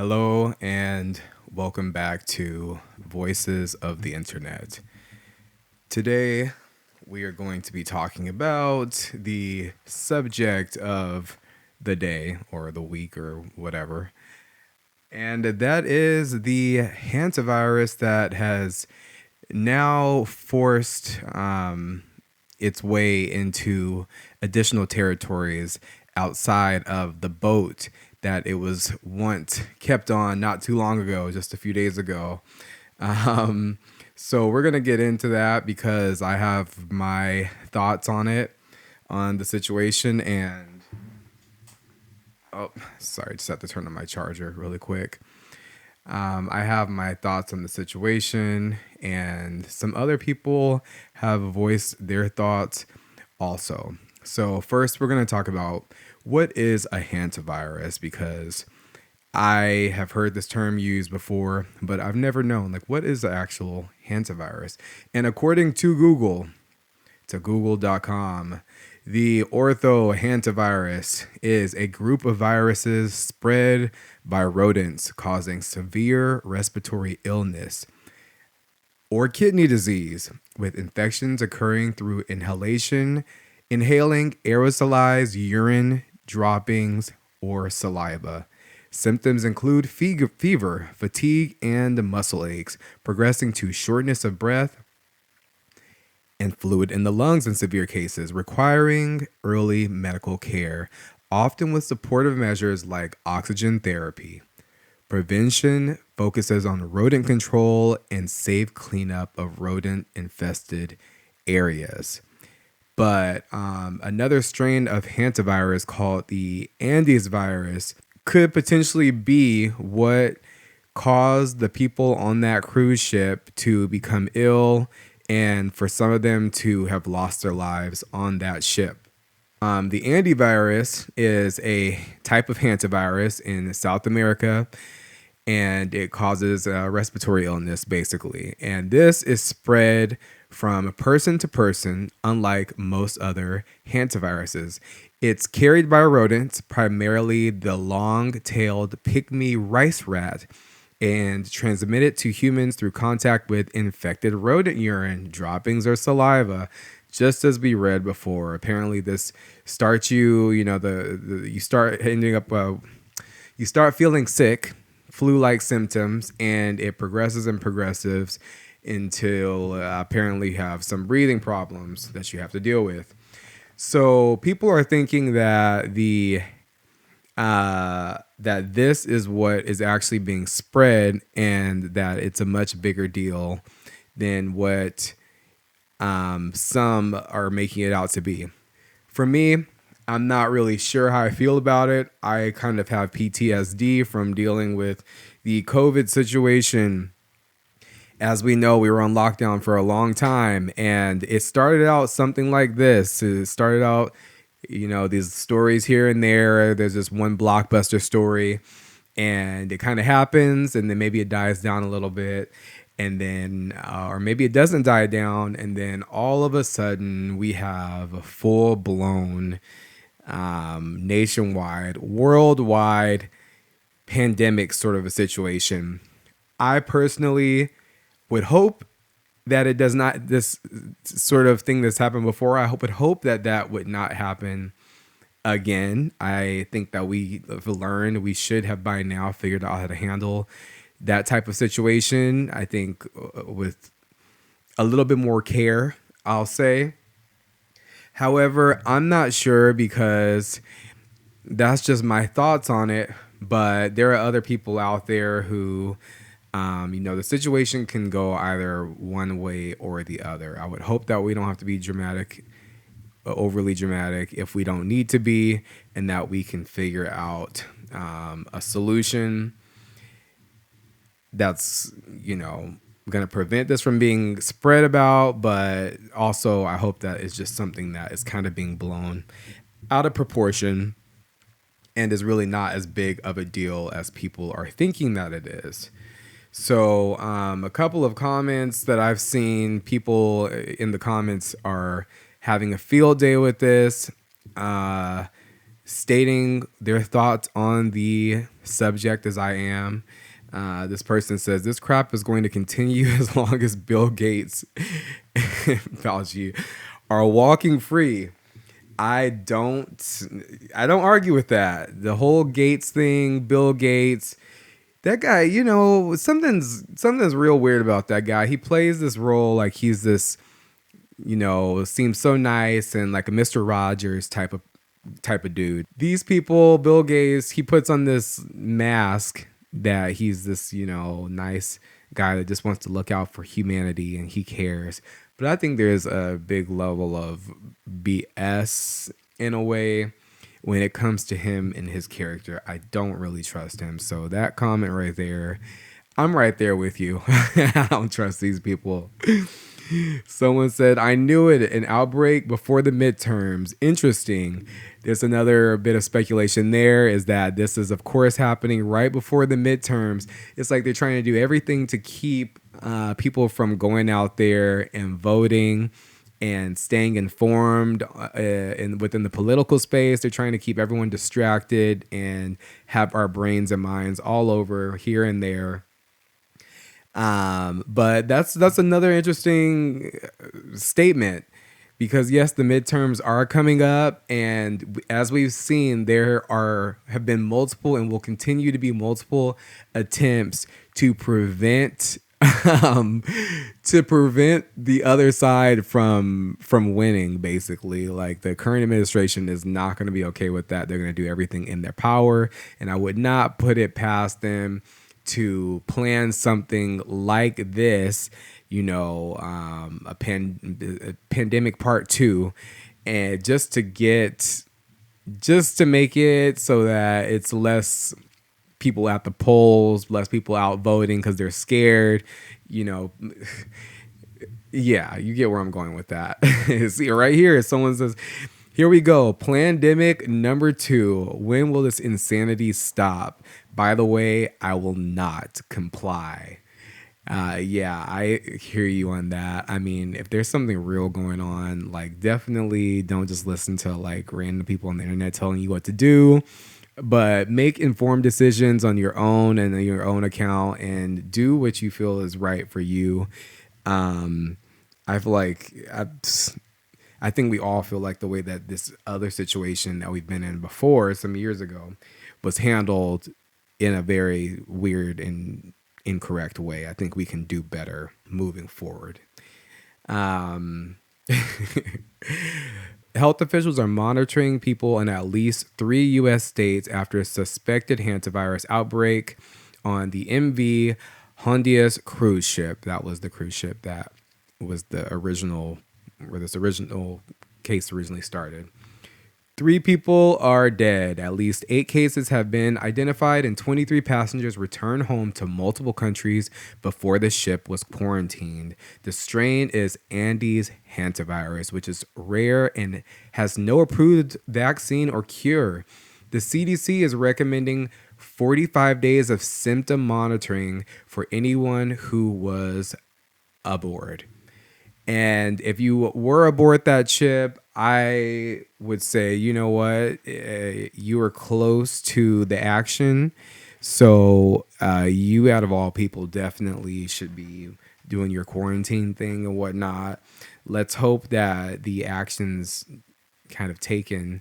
Hello and welcome back to Voices of the Internet. Today, we are going to be talking about the subject of the day or the week or whatever. And that is the hantavirus that has now forced its way into additional territories outside of the boat that it was once kept on not too long ago, just a few days ago. Um, so we're gonna get into that because I have my thoughts on it, on the situation, and oh, sorry, just have to turn on my charger really quick. I have my thoughts on the situation, and some other people have voiced their thoughts also. So, first, we're going to talk about what is a hantavirus because I have heard this term used before, but I've never known like what is the actual hantavirus. And according to Google, to google.com, the orthohantavirus is a group of viruses spread by rodents causing severe respiratory illness or kidney disease, with infections occurring through inhaling aerosolized urine, droppings, or saliva. Symptoms include fever, fatigue, and muscle aches, progressing to shortness of breath, and fluid in the lungs in severe cases, requiring early medical care, often with supportive measures like oxygen therapy. Prevention focuses on rodent control and safe cleanup of rodent infested areas. But another strain of hantavirus called the Andes virus could potentially be what caused the people on that cruise ship to become ill and for some of them to have lost their lives on that ship. The antivirus is a type of hantavirus in South America, and it causes respiratory illness, basically. And this is spread from person to person, unlike most other hantaviruses. It's carried by rodents, primarily the long-tailed pygmy rice rat, and transmitted to humans through contact with infected rodent urine, droppings, or saliva. Just as we read before, apparently this starts you start ending up, you start feeling sick, flu-like symptoms, and it progresses and progresses until apparently you have some breathing problems that you have to deal with. So people are thinking that that this is what is actually being spread and that it's a much bigger deal than what some are making it out to be. For me, I'm not really sure how I feel about it. I kind of have PTSD from dealing with the COVID situation. As we know, we were on lockdown for a long time, and it started out something like this. It started out, these stories here and there. There's this one blockbuster story, and it kind of happens, and then maybe it dies down a little bit, and then, or maybe it doesn't die down, and then all of a sudden we have a full-blown, nationwide, worldwide pandemic sort of a situation. I personally would hope that it does not, this sort of thing that's happened before, I would hope that that would not happen again. I think that we have learned, we should have by now figured out how to handle that type of situation. I think with a little bit more care, I'll say. However, I'm not sure because that's just my thoughts on it. But there are other people out there who, the situation can go either one way or the other. I would hope that we don't have to be dramatic, overly dramatic if we don't need to be, and that we can figure out a solution that's, going to prevent this from being spread about. But also, I hope that it's just something that is kind of being blown out of proportion and is really not as big of a deal as people are thinking that it is. So a couple of comments that I've seen, people in the comments are having a field day with this. stating their thoughts on the subject as I am. This person says this crap is going to continue as long as Bill Gates and Fauci are walking free. I don't argue with that. The whole Gates thing, Bill Gates, that guy, something's real weird about that guy. He plays this role like he's this, seems so nice and like a Mr. Rogers type of dude. These people, Bill Gates, he puts on this mask that he's this, nice guy that just wants to look out for humanity and he cares. But I think there's a big level of BS in a way when it comes to him and his character. I don't really trust him. So that comment right there, I'm right there with you. I don't trust these people. Someone said, I knew it, an outbreak before the midterms. Interesting. There's another bit of speculation there is that this is, of course, happening right before the midterms. It's like they're trying to do everything to keep people from going out there and voting and staying informed within the political space. They're trying to keep everyone distracted and have our brains and minds all over here and there. But that's another interesting statement because yes, the midterms are coming up, and as we've seen, have been multiple and will continue to be multiple attempts to prevent the other side from winning. Basically, like the current administration is not going to be okay with that. They're going to do everything in their power, and I would not put it past them to plan something like this, a pandemic part 2, and just to make it so that it's less people at the polls, less people out voting because they're scared, yeah, you get where I'm going with that. See, right here, someone says, here we go. Plandemic number 2. When will this insanity stop? By the way, I will not comply. Yeah, I hear you on that. I mean, if there's something real going on, like definitely don't just listen to like random people on the internet telling you what to do, but make informed decisions on your own and on your own account and do what you feel is right for you. I feel like I think we all feel like the way that this other situation that we've been in before some years ago was handled in a very weird and incorrect way. I think we can do better moving forward. Health officials are monitoring people in at least 3 U.S. states after a suspected hantavirus outbreak on the MV Hondias cruise ship. That was the cruise ship that was the original, where this original case originally started. 3 people are dead. At least 8 cases have been identified, and 23 passengers returned home to multiple countries before the ship was quarantined. The strain is Andes hantavirus, which is rare and has no approved vaccine or cure. The CDC is recommending 45 days of symptom monitoring for anyone who was aboard. And if you were aboard that ship, I would say, you know what, you were close to the action. So you, out of all people, definitely should be doing your quarantine thing and whatnot. Let's hope that the actions kind of taken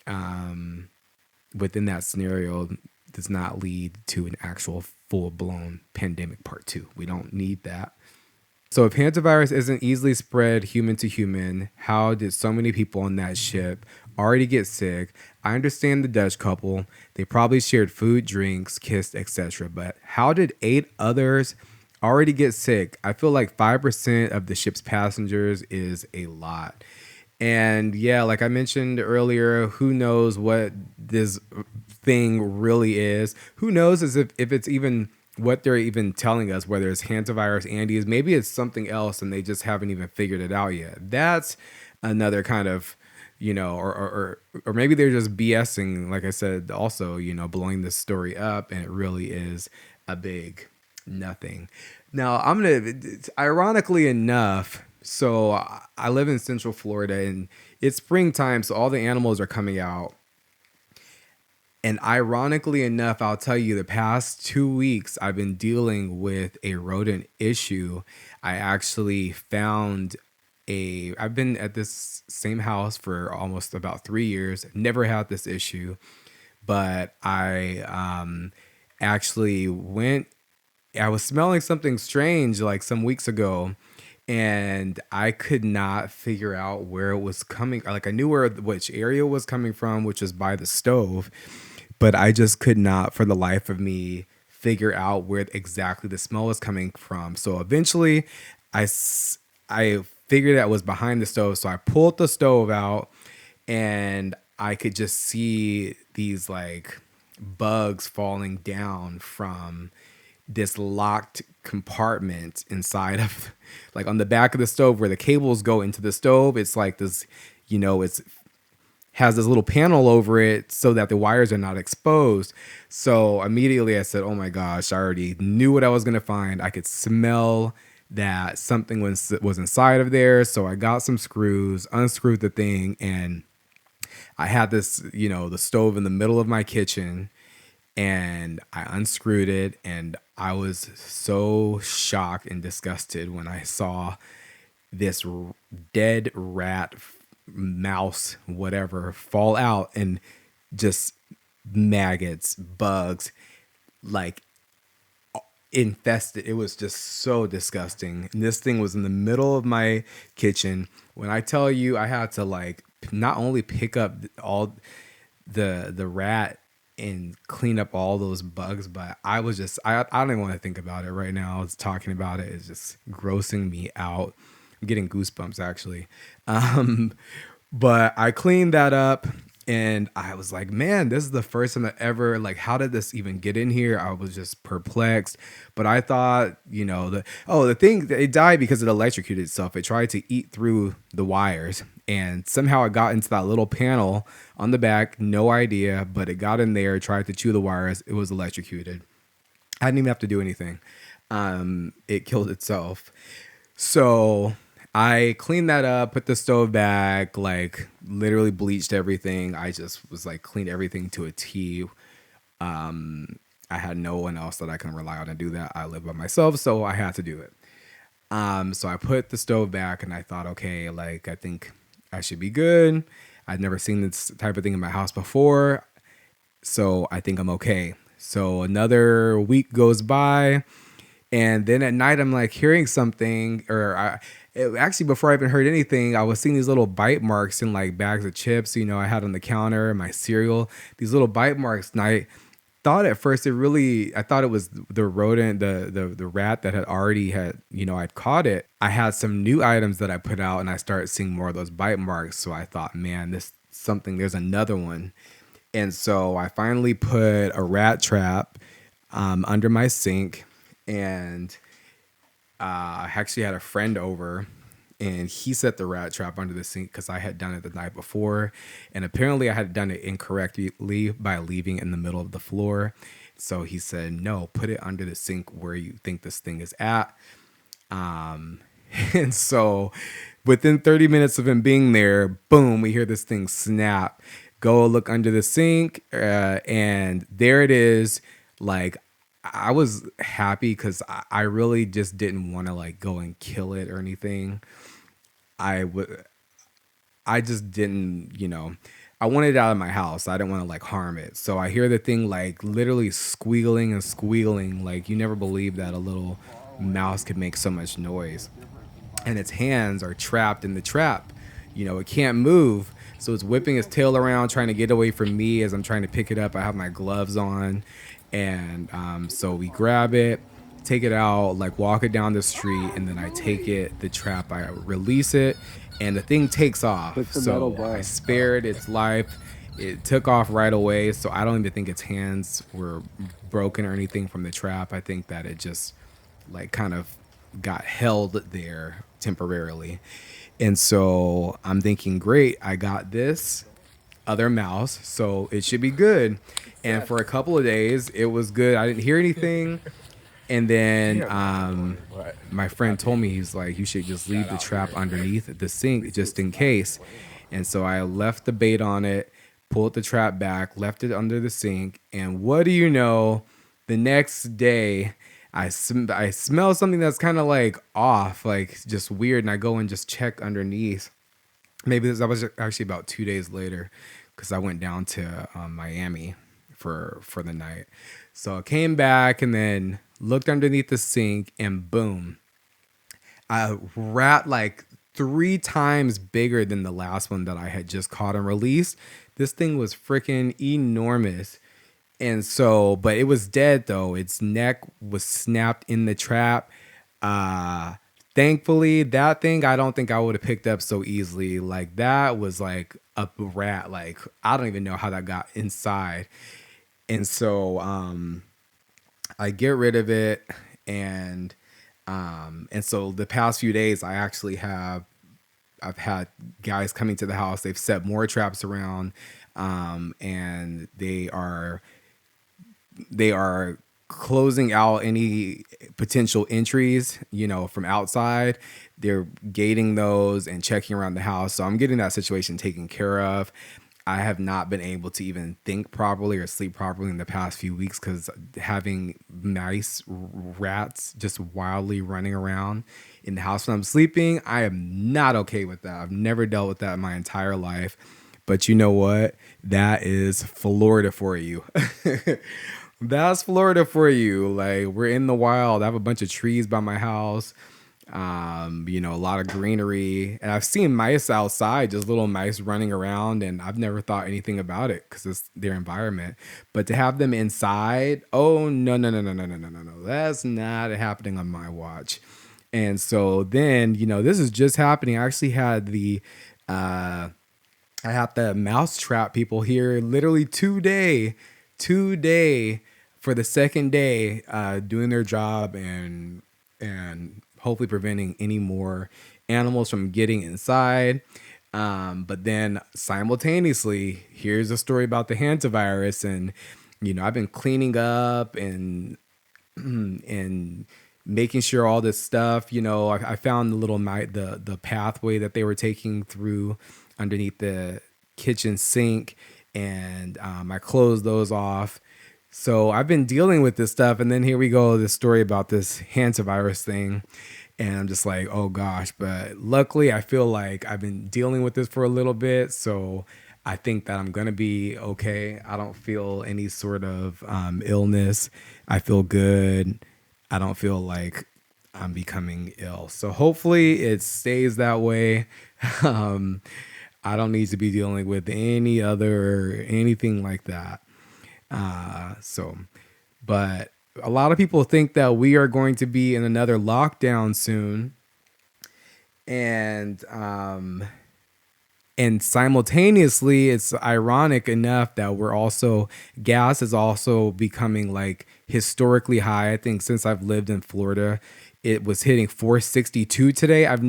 within that scenario does not lead to an actual full-blown pandemic part 2. We don't need that. So if hantavirus isn't easily spread human to human, how did so many people on that ship already get sick? I understand the Dutch couple. They probably shared food, drinks, kissed, etc. But how did 8 others already get sick? I feel like 5% of the ship's passengers is a lot. And yeah, like I mentioned earlier, who knows what this thing really is? Who knows as if it's even what they're even telling us, whether it's hantavirus, Andes, maybe it's something else and they just haven't even figured it out yet. That's another kind of, or maybe they're just BSing, like I said, also, blowing this story up, and it really is a big nothing. Now, ironically enough, so I live in Central Florida and it's springtime, so all the animals are coming out And ironically enough, I'll tell you, the past 2 weeks, I've been dealing with a rodent issue. I actually found I've been at this same house for almost about 3 years, never had this issue, but I actually went, I was smelling something strange like some weeks ago, and I could not figure out where it was coming. Like I knew which area it was coming from, which was by the stove, but I just could not, for the life of me, figure out where exactly the smell was coming from. So eventually, I figured that it was behind the stove. So I pulled the stove out, and I could just see these like bugs falling down from this locked compartment inside of, like, on the back of the stove where the cables go into the stove. It's like this, it's has this little panel over it so that the wires are not exposed. So immediately I said, oh my gosh, I already knew what I was going to find. I could smell that something was inside of there. So I got some screws, unscrewed the thing, and I had this, the stove in the middle of my kitchen, and I unscrewed it, and I was so shocked and disgusted when I saw this dead rat, mouse, whatever, fall out, and just maggots, bugs, like infested. It was just so disgusting. And this thing was in the middle of my kitchen. When I tell you, I had to like not only pick up all the rat and clean up all those bugs, but I was just, I don't even want to think about it right now. I was talking about it. It's just grossing me out. I'm getting goosebumps actually. But I cleaned that up, and I was like, man, this is the first time that ever, like, how did this even get in here? I was just perplexed. But I thought, the thing, it died because it electrocuted itself. It tried to eat through the wires, and somehow it got into that little panel on the back. No idea, but it got in there, tried to chew the wires. It was electrocuted. I didn't even have to do anything. It killed itself. So I cleaned that up, put the stove back, like literally bleached everything. I just was like cleaned everything to a T. I had no one else that I can rely on to do that. I live by myself, so I had to do it. So I put the stove back, and I thought, okay, like I think I should be good. I'd never seen this type of thing in my house before, so I think I'm okay. So another week goes by, and then at night I'm like hearing something, actually, before I even heard anything, I was seeing these little bite marks in like bags of chips, I had on the counter, my cereal, these little bite marks. And I thought at first I thought it was the rodent, the rat that I'd caught it. I had some new items that I put out, and I started seeing more of those bite marks. So I thought, man, there's another one. And so I finally put a rat trap under my sink, and I actually had a friend over, and he set the rat trap under the sink because I had done it the night before. And apparently I had done it incorrectly by leaving it in the middle of the floor. So he said, no, put it under the sink where you think this thing is at. And so within 30 minutes of him being there, boom, we hear this thing snap. Go look under the sink, and there it is. Like, I was happy because I really just didn't want to like go and kill it or anything. I just didn't, I wanted it out of my house. I didn't want to like harm it. So I hear the thing like literally squealing and squealing. Like, you never believe that a little mouse could make so much noise. And its hands are trapped in the trap. It can't move. So it's whipping its tail around, trying to get away from me as I'm trying to pick it up. I have my gloves on. And so we grab it, take it out, like walk it down the street, and then I take the trap, I release it, and the thing takes off. So I spared its life. It took off right away. So I don't even think its hands were broken or anything from the trap. I think that it just like kind of got held there temporarily. And so I'm thinking, great, I got this other mouse, so it should be good. And for a couple of days, it was good. I didn't hear anything. And then my friend told me, he's like, you should just leave the trap underneath the sink just in case. And so I left the bait on it, pulled the trap back, left it under the sink, and what do you know? The next day, I smell something that's kind of like off, like just weird, and I go and just check underneath. Maybe that was actually about 2 days later, because I went down to Miami for the night. So I came back and then looked underneath the sink, and boom, a rat like 3 times bigger than the last one that I had just caught and released. This thing was freaking enormous. And so, but it was dead though. Its neck was snapped in the trap. Uh, Thankfully, that thing I don't think I would have picked up so easily. Like that was like a rat. Like I don't even know how that got inside. And so, I get rid of it, and so the past few days I've had guys coming to the house. They've set more traps around, and they are closing out any potential entries, from outside. They're gating those and checking around the house. So I'm getting that situation taken care of. I have not been able to even think properly or sleep properly in the past few weeks because having mice, rats just wildly running around in the house when I'm sleeping, I am not okay with that. I've never dealt with that in my entire life. But you know what? That is Florida for you. That's Florida for you. Like we're in the wild. I have a bunch of trees by my house. A lot of greenery, and I've seen mice outside, just little mice running around, and I've never thought anything about it because it's their environment. But to have them inside, oh no, no, no, no, no, no, no, no, no, that's not happening on my watch. And so then, this is just happening. I actually had I had the mouse trap people here literally today for the second day, doing their job and hopefully preventing any more animals from getting inside. But then simultaneously, here's a story about the hantavirus, and I've been cleaning up and and making sure all this stuff. I found the pathway that they were taking through underneath the kitchen sink, and I closed those off. So I've been dealing with this stuff, and then here we go, this story about this hantavirus thing, and I'm just like, oh gosh. But luckily, I feel like I've been dealing with this for a little bit, so I think that I'm gonna be okay. I don't feel any sort of illness. I feel good. I don't feel like I'm becoming ill. So hopefully it stays that way. Um, I don't need to be dealing with anything like that. But a lot of people think that we are going to be in another lockdown soon. And simultaneously, it's ironic enough that gas is also becoming like historically high. I think since I've lived in Florida, it was hitting 462 today. I've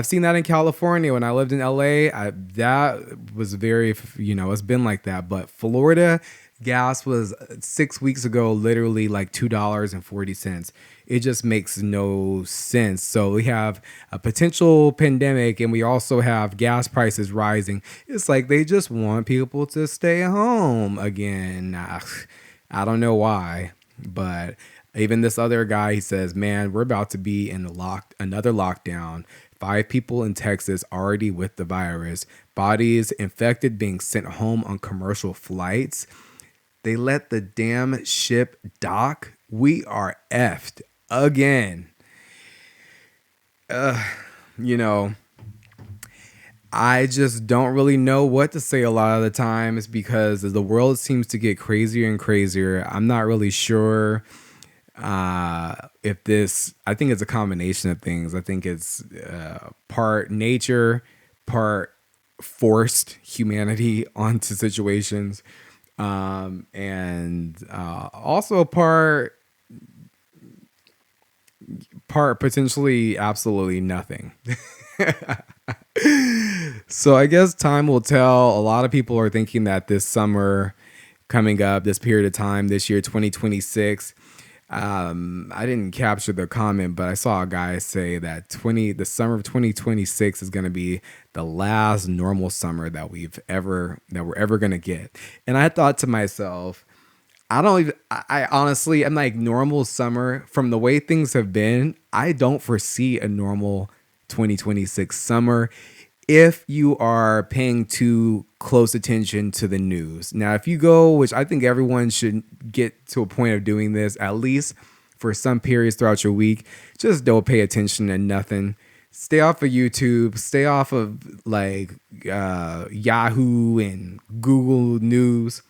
seen that in California when I lived in LA. That was it's been like that. But Florida gas was 6 weeks ago, literally like $2.40. It just makes no sense. So we have a potential pandemic, and we also have gas prices rising. It's like they just want people to stay home again. I don't know why, but even this other guy, he says, man, we're about to be in another lockdown. 5 people in Texas already with the virus. Bodies infected being sent home on commercial flights. They let the damn ship dock. We are effed again. I just don't really know what to say a lot of the times because as the world seems to get crazier and crazier, I'm not really sure I think it's a combination of things. I think it's part nature, part forced humanity onto situations, and also part potentially absolutely nothing. So I guess time will tell. A lot of people are thinking that this summer coming up, this period of time, this year, 2026, I didn't capture the comment, but I saw a guy say that the summer of 2026 is going to be the last normal summer that we're ever going to get. And I thought to myself, I honestly, I'm like, normal summer from the way things have been, I don't foresee a normal 2026 summer if you are paying too close attention to the news. Now, if you go, which I think everyone should get to a point of doing this, at least for some periods throughout your week, just don't pay attention to nothing. Stay off of YouTube, stay off of like Yahoo and Google News.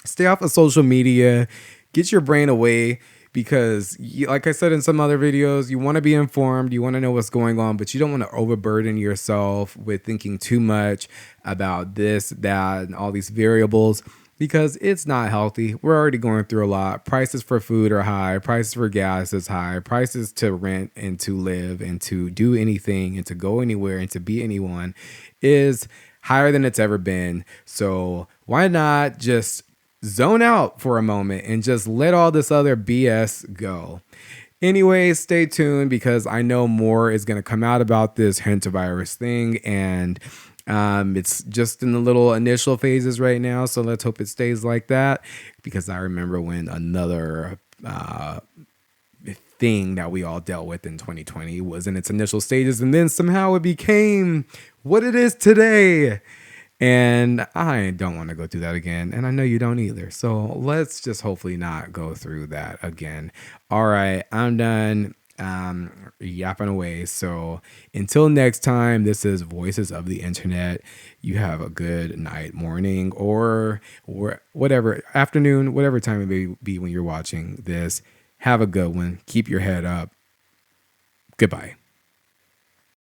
Stay off of social media, get your brain away because like I said in some other videos, you want to be informed, you want to know what's going on, but you don't want to overburden yourself with thinking too much about this, that, and all these variables because it's not healthy. We're already going through a lot. Prices for food are high, prices for gas is high, prices to rent and to live and to do anything and to go anywhere and to be anyone is higher than it's ever been. So why not just zone out for a moment and just let all this other BS go. Anyways, stay tuned because I know more is going to come out about this Hantavirus thing, and it's just in the little initial phases right now. So let's hope it stays like that because I remember when another thing that we all dealt with in 2020 was in its initial stages, and then somehow it became what it is today. And I don't want to go through that again. And I know you don't either. So let's just hopefully not go through that again. All right, I'm done yapping away. So until next time, this is Voices of the Internet. You have a good night, morning, or whatever, afternoon, whatever time it may be when you're watching this. Have a good one. Keep your head up. Goodbye.